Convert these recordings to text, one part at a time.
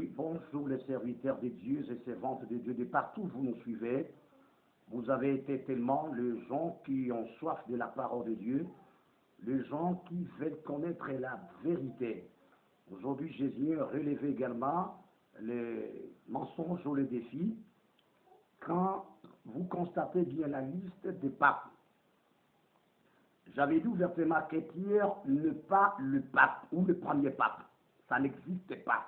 Oui, bonjour les serviteurs de Dieu et servantes de Dieu, de partout où vous nous suivez. Vous avez été tellement les gens qui ont soif de la parole de Dieu, les gens qui veulent connaître la vérité. Aujourd'hui, Jésus a relevé également les mensonges ou les défis. Quand vous constatez bien la liste des papes, j'avais dit ouvertement que Pierre n'est pas le pape ou le premier pape. Ça n'existe pas.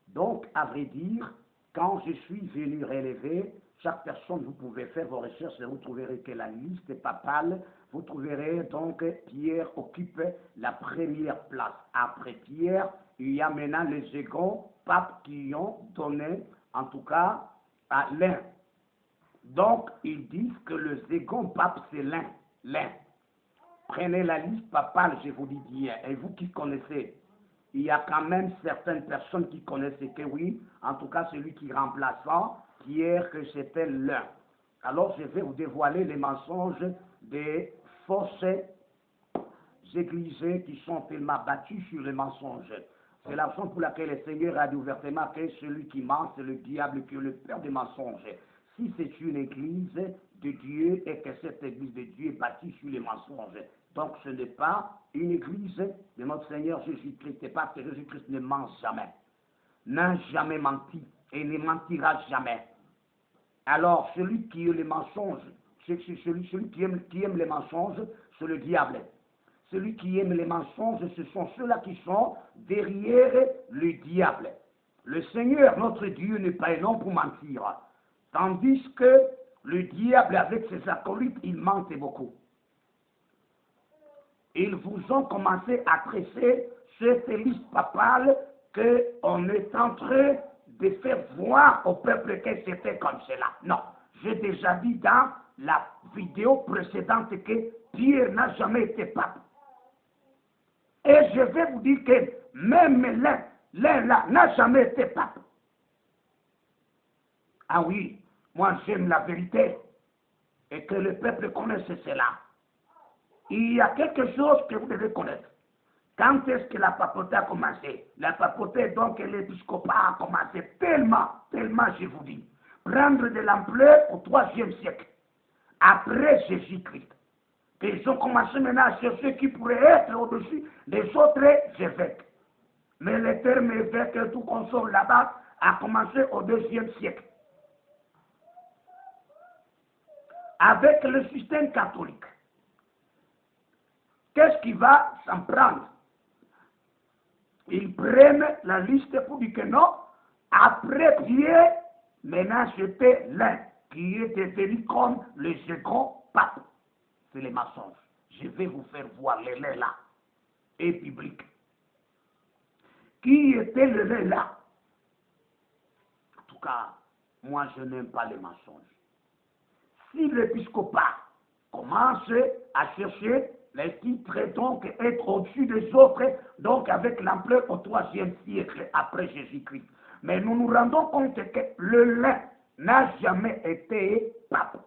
Donc, à vrai dire, quand je suis venu relever, chaque personne, vous pouvez faire vos recherches et vous trouverez que la liste papale, vous trouverez donc Pierre occupe la première place. Après Pierre, il y a maintenant les seconds papes qui ont donné, en tout cas, à l'un. Donc, ils disent que le second pape, c'est l'un. Prenez la liste papale, je vous dis bien, et vous qui connaissez, il y a quand même certaines personnes qui connaissent que oui, en tout cas celui qui remplaçant Pierre, que c'était l'un. Alors je vais vous dévoiler les mensonges des fausses églises qui sont tellement battues sur les mensonges. C'est la raison pour laquelle le Seigneur a dit ouvertement que celui qui ment, c'est le diable qui est le père des mensonges. Si c'est une église de Dieu et que cette église de Dieu est bâtie sur les mensonges, donc ce n'est pas une église de notre Seigneur Jésus-Christ, et parce que Jésus-Christ ne ment jamais, n'a jamais menti et ne mentira jamais. Alors celui qui aime les mensonges, celui qui aime les mensonges, c'est le diable. Celui qui aime les mensonges, ce sont ceux-là qui sont derrière le diable. Le Seigneur, notre Dieu, n'est pas un homme pour mentir. Tandis que le diable, avec ses acolytes, il mente beaucoup. Ils vous ont commencé à tresser cette liste papale qu'on est en train de faire voir au peuple que c'était comme cela. Non, j'ai déjà dit dans la vidéo précédente que Pierre n'a jamais été pape. Et je vais vous dire que même l'un là n'a jamais été pape. Ah oui, moi j'aime la vérité et que le peuple connaisse cela. Il y a quelque chose que vous devez connaître. Quand est-ce que la papauté a commencé? La papauté, donc, l'épiscopat a commencé tellement, je vous dis, prendre de l'ampleur au IIIe siècle, après Jésus-Christ. Ils ont commencé maintenant à chercher qui pourrait être au-dessus des autres évêques. Mais le terme évêque et tout consort là-bas a commencé au IIe siècle. Avec le système catholique. Qu'est-ce qui va s'en prendre? Ils prennent la liste pour dire que non, après Pierre, maintenant c'était l'un qui est devenu comme le second pape. C'est les mensonges. Je vais vous faire voir les laits là, et biblique. Qui était le lait là? En tout cas, moi je n'aime pas les mensonges. Si l'épiscopat commence à chercher les titres, donc être au-dessus des autres, donc avec l'ampleur au IIIe siècle après Jésus-Christ. Mais nous nous rendons compte que le lin n'a jamais été pape.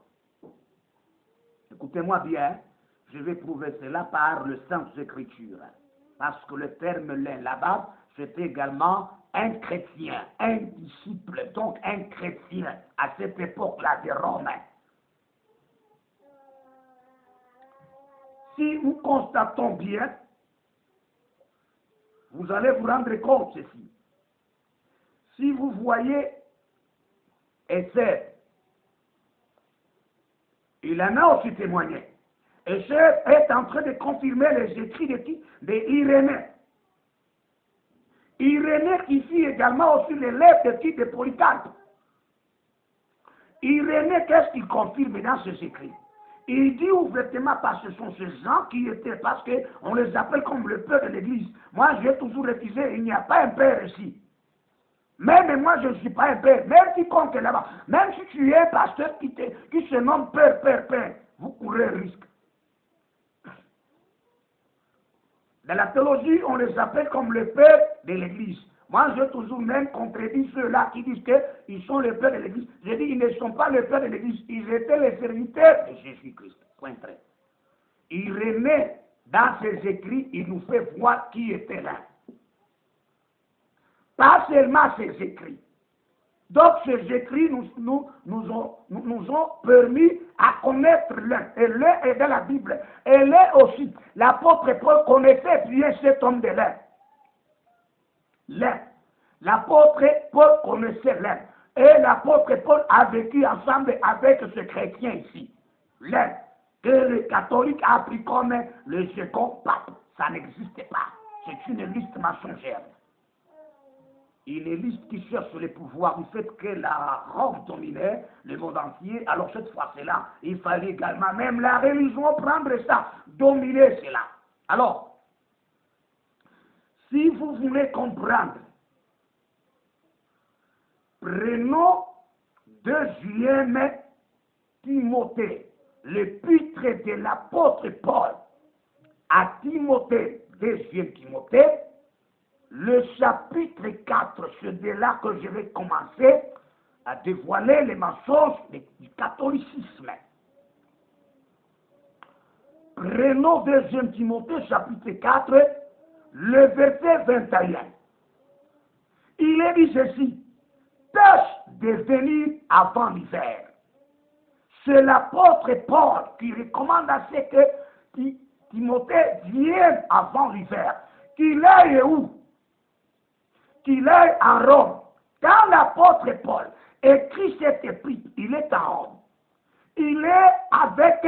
Écoutez-moi bien, je vais prouver cela par le Sainte Écriture. Parce que le terme lin là-bas, c'est également un chrétien, un disciple, donc un chrétien à cette époque-là des Romains. Si nous constatons bien, vous allez vous rendre compte ceci. Si vous voyez Esther, il en a aussi témoigné. Esther est en train de confirmer les écrits de qui? De Irénée. Irénée qui fit également aussi les lettres de qui? De Polycarpe. Irénée, qu'est-ce qu'il confirme dans ses écrits? Il dit ouvertement parce que ce sont ces gens qui étaient, parce qu'on les appelle comme le père de l'église. Moi, j'ai toujours refusé, il n'y a pas un père ici. Même moi, je ne suis pas un père. Même si compte là-bas, même si tu es un pasteur qui se nomme père, vous courez un risque. Dans la théologie, on les appelle comme le père de l'église. Moi, j'ai toujours même contredit ceux-là qui disent qu'ils sont les pères de l'église. J'ai dit, ils ne sont pas les pères de l'église, ils étaient les serviteurs de Jésus-Christ. Point très. Il remet dans ses écrits, il nous fait voir qui était là. pas seulement ses écrits. Donc ces écrits nous ont permis à connaître l'un. Et l'un est dans la Bible. Et l'un aussi, l'apôtre Paul connaissait bien cet homme de l'un. L'un. L'apôtre Paul connaissait l'un. Et l'apôtre Paul a vécu ensemble avec ce chrétien ici. L'un. Que le catholique a pris comme le second pape. Ça n'existe pas. C'est une liste mensongère. Une liste qui cherche le pouvoir du fait que la Rome dominait le monde entier. Alors cette fois-là, il fallait également même la religion prendre ça, dominer cela. Alors, si vous voulez comprendre, prenons 2e Timothée, l'épître de l'apôtre Paul à Timothée, 2e Timothée, le chapitre 4, c'est de là que je vais commencer à dévoiler les mensonges du catholicisme. Prenons 2 Timothée, chapitre 4, le verset 21. Il est dit ceci, tâche de venir avant l'hiver. C'est l'apôtre Paul qui recommande à ce que Timothée vienne avant l'hiver. Qu'il aille où? Qu'il aille en Rome. Quand l'apôtre Paul écrit cette épître, il est en Rome. Il est avec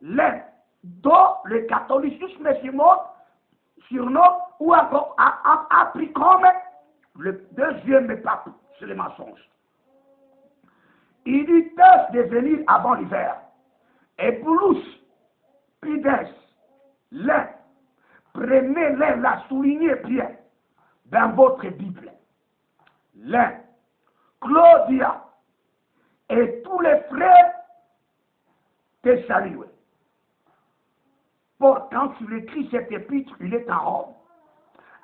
l'un dont le catholicisme surnomme ou a pris comme le 2e pape. C'est le mensonge. Il dit tâche de venir avant l'hiver. Et Paulus, Pidès, l'un, prenez-les, la soulignez bien dans votre Bible. L'un, Claudia et tous les frères te saluent. Pour quand tu écris cette épître, il est en Rome.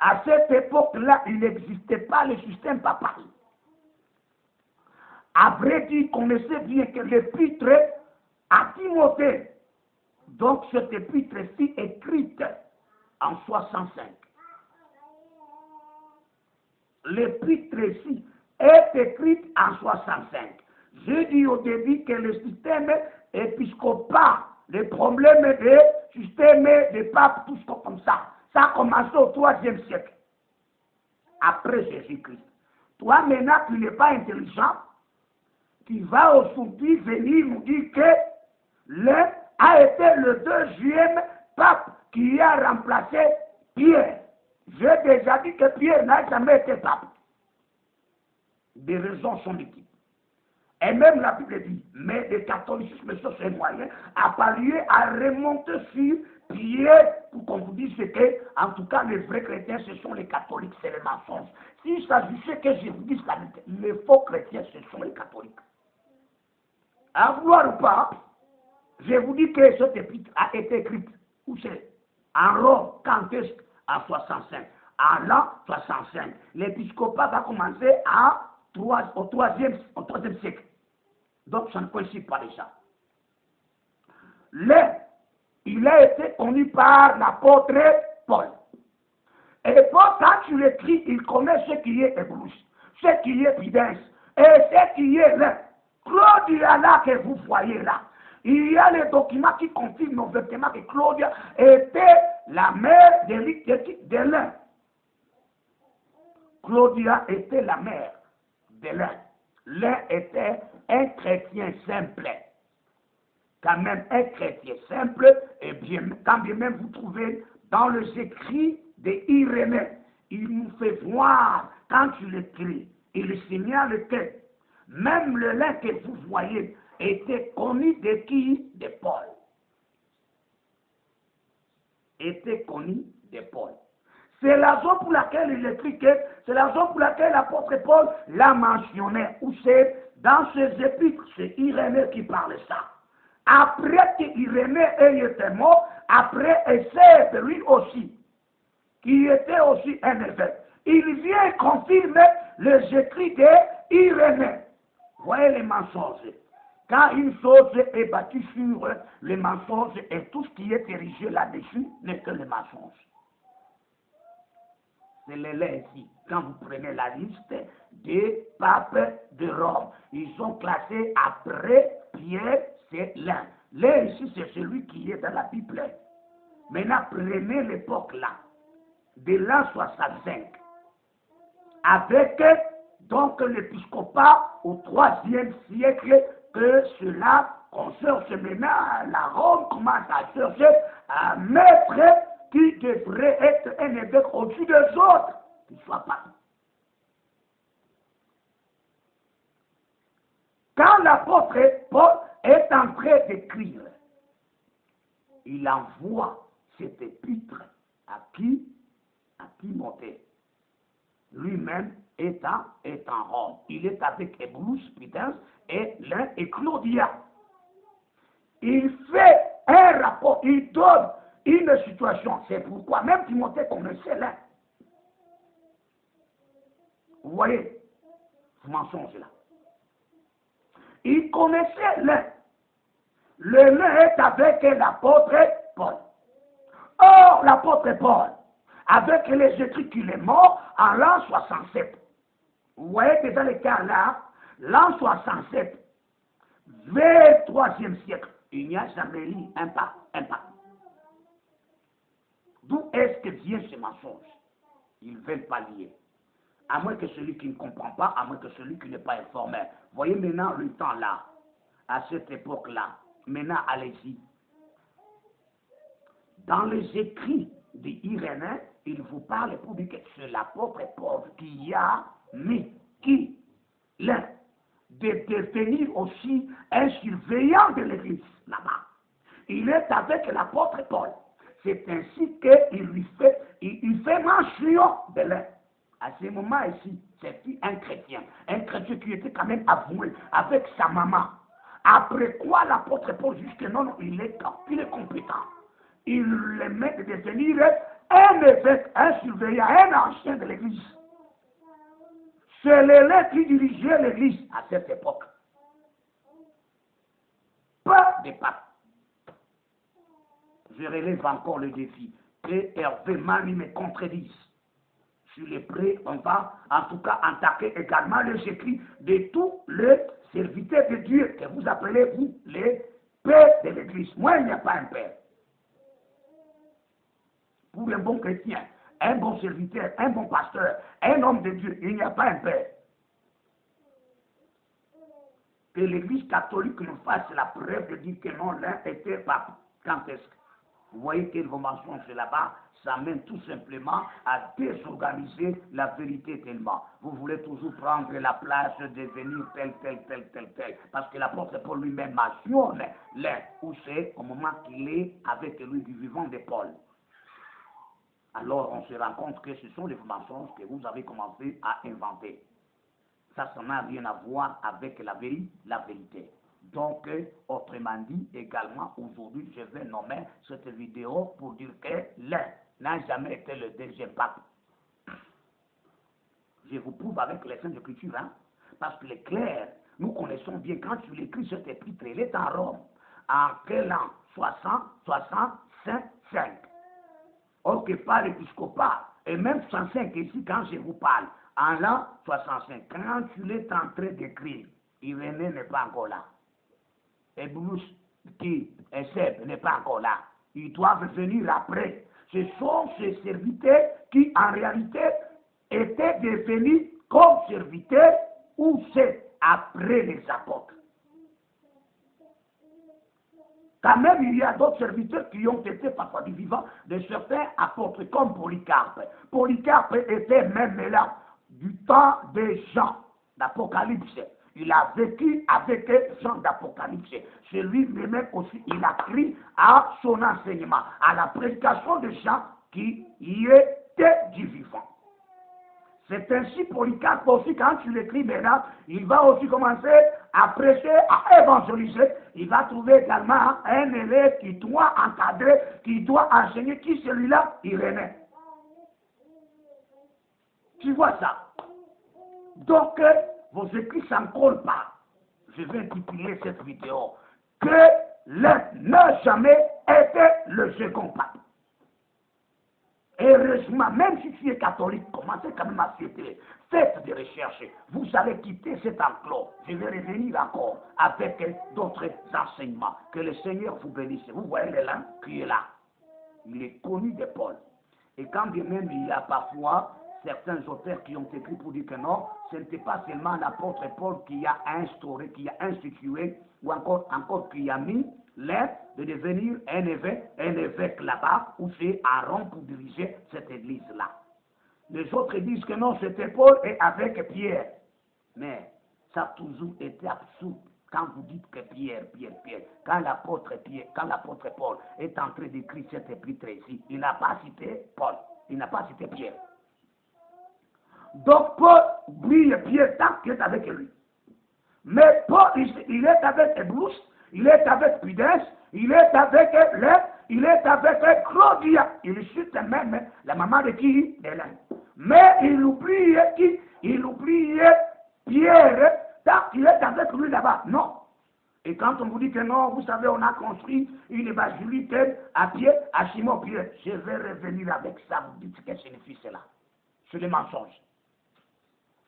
À cette époque-là, il n'existait pas le système papal. Après, il connaissait bien que l'épître à Timothée, donc cette épître fut écrite en 65. L'épître ici est écrite en 65. J'ai dit au début que le système épiscopal, les problèmes de système de pape, tout ça comme ça a commencé au 3e siècle, après Jésus-Christ. Toi, maintenant, tu n'es pas intelligent, tu vas aujourd'hui venir nous dire que l'un a été le 2e pape qui a remplacé Pierre. J'ai déjà dit que Pierre n'a jamais été pape. Des raisons sont multiples. Et même la Bible dit, mais le catholicisme sur ses moyens a parlé à remonter sur Pierre pour qu'on vous dise que, en tout cas, les vrais chrétiens, ce sont les catholiques, c'est les mensonges. S'il s'agissait que je vous dise la vérité, les faux chrétiens, ce sont les catholiques. À vouloir ou pas, je vous dis que cette épître a été écrite, où c'est? En Rome, quand est-ce? En 65. En l'an 65. L'épiscopat va commencer au 3e siècle. Donc ça ne coïncide pas déjà. Il a été connu par l'apôtre Paul. Et Paul, quand tu l'écris, il connaît ce qui est Ebrus, ce qui est Pidens, et ce qui est l'un. Claudia là que vous voyez là, il y a les documents qui confirment ouvertement que Claudia était la mère de l'un. Claudia était la mère de l'un. L'un était un chrétien simple. Quand même un chrétien simple, et bien, quand bien même vous trouvez dans les écrits d'Irénée, il nous fait voir, quand tu l'écris, il signale que même le lin que vous voyez était connu de qui? De Paul. Était connu de Paul. C'est la raison pour laquelle il écrit que, c'est la raison pour laquelle l'apôtre Paul l'a mentionné, ou c'est dans ses épîtres, c'est Irénée qui parle ça. Après que Irénée était mort, après Eusèbe lui aussi, qui était aussi un évêque, il vient confirmer les écrits d'Irénée. Voyez les mensonges. Quand une chose est bâtie sur les mensonges et tout ce qui est érigé là-dessus n'est que les mensonges. c'est les lins ici. Quand vous prenez la liste des papes de Rome, ils sont classés après Pierre, c'est l'un. L'un ici, c'est celui qui est dans la Bible. Maintenant, prenez l'époque là, de l'an 65, avec donc l'épiscopat au 3e siècle, que cela concerne maintenant, la Rome commence à chercher un maître qui devrait être un évêque au-dessus des autres, qui ne soit pas. Quand l'apôtre Paul est en train d'écrire, il envoie cet épître à qui? À Timothée. Lui-même est en Rome. Il est avec Ebrus, Pudens et l'un et Claudia. Il fait un rapport, il donne une situation. C'est pourquoi même Timothée connaissait l'un. Vous voyez ce mensonge-là. Il connaissait l'un. Le l'un est avec l'apôtre Paul. Or, l'apôtre Paul, avec les écrits qu'il est mort en l'an 67. Vous voyez déjà l'écart là, l'an 67, vers le 3e siècle, il n'y a jamais eu un pas. D'où est-ce que vient ce mensonge? Ils ne veulent pas lier. À moins que celui qui ne comprend pas, à moins que celui qui n'est pas informé. Voyez maintenant le temps là, à cette époque-là. Maintenant, allez-y. Dans les écrits d'Irénée, il vous parle pour dire que c'est l'apôtre Paul qui a mis qui? L'un de devenir aussi un surveillant de l'église là-bas. Il est avec l'apôtre Paul. C'est ainsi qu'il lui fait, il fait mention de l'un. À ce moment ici, c'est un chrétien qui était quand même avoué avec sa maman. Après quoi l'apôtre Paul dit que non, il est compétent. Il le met de devenir un évêque, un surveillant, un ancien de l'église. C'est l'élève qui dirigeait l'église à cette époque. Pas de pape. Je relève encore le défi. Et Hervé Mani me contredise. Sur les prêts, on va en tout cas attaquer également les écrits de tous les serviteurs de Dieu que vous appelez, vous, les pères de l'église. Moi, il n'y a pas un père. Pour un bon chrétien, un bon serviteur, un bon pasteur, un homme de Dieu, il n'y a pas un père. Que l'église catholique nous fasse la preuve de dire que non, l'un était pape. Quand est-ce que vous voyez quelle mensonge là-bas, ça mène tout simplement à désorganiser la vérité tellement. Vous voulez toujours prendre la place de devenir tel. Parce que l'apôtre Paul lui-même mentionne l'un, où c'est au moment qu'il est avec lui du vivant de Paul. Alors on se rend compte que ce sont les mensonges que vous avez commencé à inventer. Ça n'a rien à voir avec la vérité. Donc, autrement dit, également, aujourd'hui, je vais nommer cette vidéo pour dire que l'un n'a jamais été le deuxième pape. Je vous prouve avec les Saintes Écritures, hein? Parce que les clercs, nous connaissons bien, quand tu l'écris cet épître, il est en Rome. En quel an? 65. Or que par l'épiscopat, et même 65 ici, quand je vous parle, en l'an 65, quand tu l'es en train d'écrire, Irénée n'est pas encore là. Et Bruce, qui est Seb, n'est pas encore là. Ils doivent venir après. Ce sont ces serviteurs qui, en réalité, étaient devenus comme serviteurs ou c'est après les apôtres. Quand même, il y a d'autres serviteurs qui ont été parfois du vivant de certains apôtres, comme Polycarpe. Polycarpe était même là du temps des Jean d'Apocalypse. Il a vécu avec Jean d'Apocalypse. C'est lui-même aussi, il a crié à son enseignement, à la prédication de Jean qui y était du vivant. C'est ainsi Polycarpe aussi, quand tu l'écris maintenant, il va aussi commencer à prêcher, à évangéliser. Il va trouver également un élève qui doit encadrer, qui doit enseigner, qui celui-là, Irénée. Tu vois ça? Donc, vos écrits s'en collent pas. Je vais intituler cette vidéo que l'un n'a jamais été le second pape. Heureusement, même si tu es catholique, commencez quand même à filtrer. Faites des recherches. Vous allez quitter cet enclos. Je vais revenir encore avec d'autres enseignements. Que le Seigneur vous bénisse. Vous voyez l'élan qui est là. Il est connu de Paul. Et quand bien même il y a parfois certains auteurs qui ont écrit pour dire que non, ce n'était pas seulement l'apôtre Paul qui a instauré, qui a institué, ou encore qui a mis l'air de devenir un évêque là-bas, où c'est Aaron pour diriger cette église-là. Les autres disent que non, c'était Paul et avec Pierre. Mais ça a toujours été absurde. Quand vous dites que Pierre, quand l'apôtre Paul est en train d'écrire cette épître ici, il n'a pas cité Paul, il n'a pas cité Pierre. Donc Paul oublie Pierre tant qu'il est avec lui. Mais Paul, il est avec Bruce, il est avec Pudence, il est avec Lève, il est avec Claudia. Il cite même la maman de qui? D'Hélène. Mais il oublie qui? Il oublie Pierre tant qu'il est avec lui là-bas. Non. Et quand on vous dit que non, vous savez, on a construit une évangélité à pied, à Simon-Pierre. Je vais revenir avec ça. Vous dites que signifie cela. C'est le mensonge.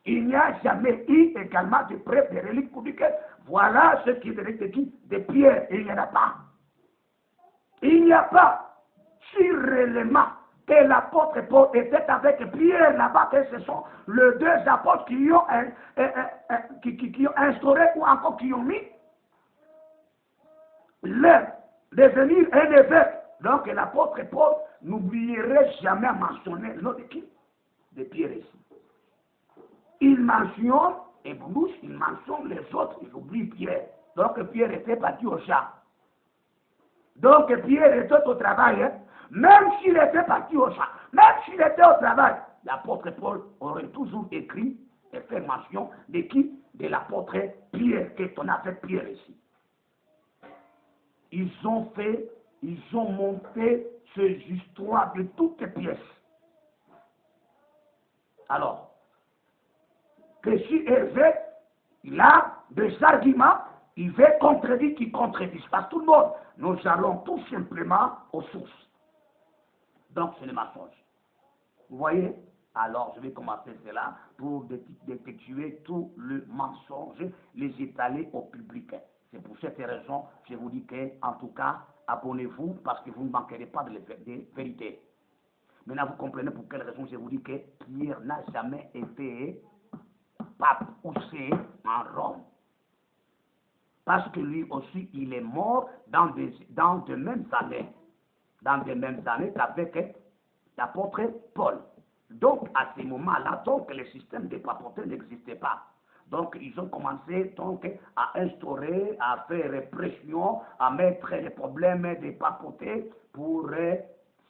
Il n'y a jamais eu également de preuve de reliques pour dire que voilà ce qui est de qui? De Pierre. Il n'y en a pas. Il n'y a pas sur l'élément que l'apôtre Paul était avec Pierre là-bas, que ce sont les deux apôtres qui ont instauré ou encore qui ont mis leur devenir un évêque. Donc l'apôtre Paul n'oublierait jamais mentionner le nom de qui? De Pierre ici. Il mentionne, et Bruce, il mentionne les autres, il oublie Pierre. Donc Pierre était parti au champ. Donc Pierre était au travail, hein? Même s'il était parti au champ, même s'il était au travail, l'apôtre Paul aurait toujours écrit et fait mention de qui? De l'apôtre Pierre, qu'est-ce qu'on a fait Pierre ici. Ils ont monté ces histoires de toutes pièces. Alors, que si évêque, il a des arguments, il veut contredire qui contredisent. Parce que tout le monde, nous allons tout simplement aux sources. Donc, c'est le mensonge. Vous voyez? Alors, je vais commencer cela pour détecter tout le mensonge, les étaler au public. C'est pour cette raison, je vous dis que, en tout cas, abonnez-vous parce que vous ne manquerez pas de vérité. Maintenant, vous comprenez pour quelle raison je vous dis que Pierre n'a jamais été pape ou c'est en Rome. Parce que lui aussi, il est mort dans de mêmes années. Dans les mêmes années qu'avec l'apôtre Paul. Donc, à ce moment-là, donc, le système de papauté n'existait pas. Donc, ils ont commencé donc, à instaurer, à faire pression, à mettre les problèmes des papautés pour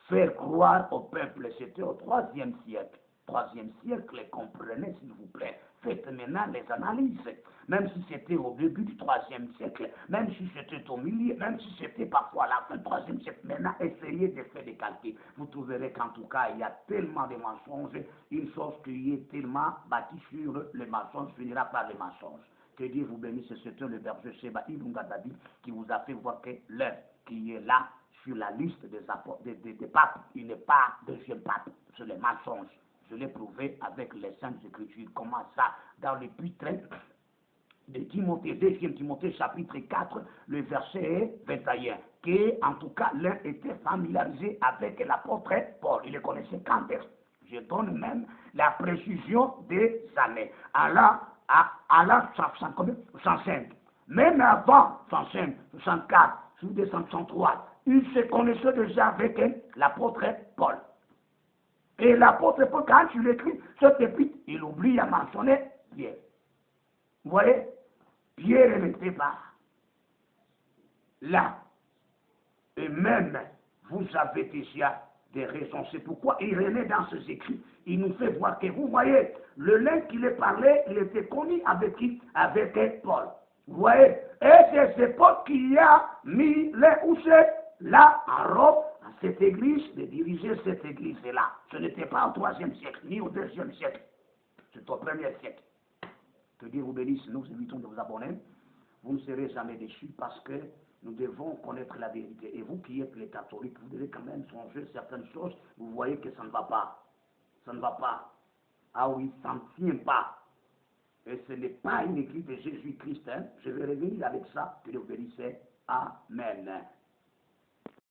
faire croire au peuple. C'était au IIIe siècle. 3e siècle, comprenez s'il vous plaît. Faites maintenant les analyses. Même si c'était au début du 3e siècle, même si c'était au milieu, même si c'était parfois à la fin du 3e siècle, maintenant essayez de faire des calculs. Vous trouverez qu'en tout cas, il y a tellement de mensonges, une chose qui est tellement bâtie sur le mensonge finira par le mensonge. Que Dieu vous bénisse, c'était le berger Sheba Ilunga David qui vous a fait voir que l'un qui est là sur la liste des papes, il n'est pas deuxième pape, c'est le mensonge. Je l'ai prouvé avec les Saintes Écritures. Comment ça? Dans l'épître de Timothée, 2 Timothée chapitre 4, le verset 21. Que, en tout cas, l'un était familiarisé avec l'apôtre Paul. Il le connaissait quand est-ce? Je donne même la précision des années. À l'an 105. Même avant 105, 64, 203, il se connaissait déjà avec l'apôtre Paul. Et l'apôtre Paul, quand il écrit cet épître, il oublie à mentionner Pierre. Vous voyez? Pierre n'était pas là. Et même, vous avez déjà des raisons. C'est pourquoi Irénée, dans ses écrits, il nous fait voir que, vous voyez, le lien qu'il est parlé, il était connu avec qui? Avec Paul. Vous voyez? Et c'est Paul qui a mis les où c'est là, en Rome, cette église, de diriger cette église-là. Ce n'était pas au 3e siècle, ni au 2e siècle. C'est au 1er siècle. Que Dieu vous bénisse, nous vous invitons de vous abonner. Vous ne serez jamais déçus parce que Nous devons connaître la vérité. Et vous qui êtes les catholiques, vous devez quand même changer certaines choses. Vous voyez que ça ne va pas. Ça ne va pas. Ah oui, ça ne tient pas. Et ce n'est pas une église de Jésus-Christ. Hein. Je vais revenir avec ça. Que Dieu bénisse. Amen.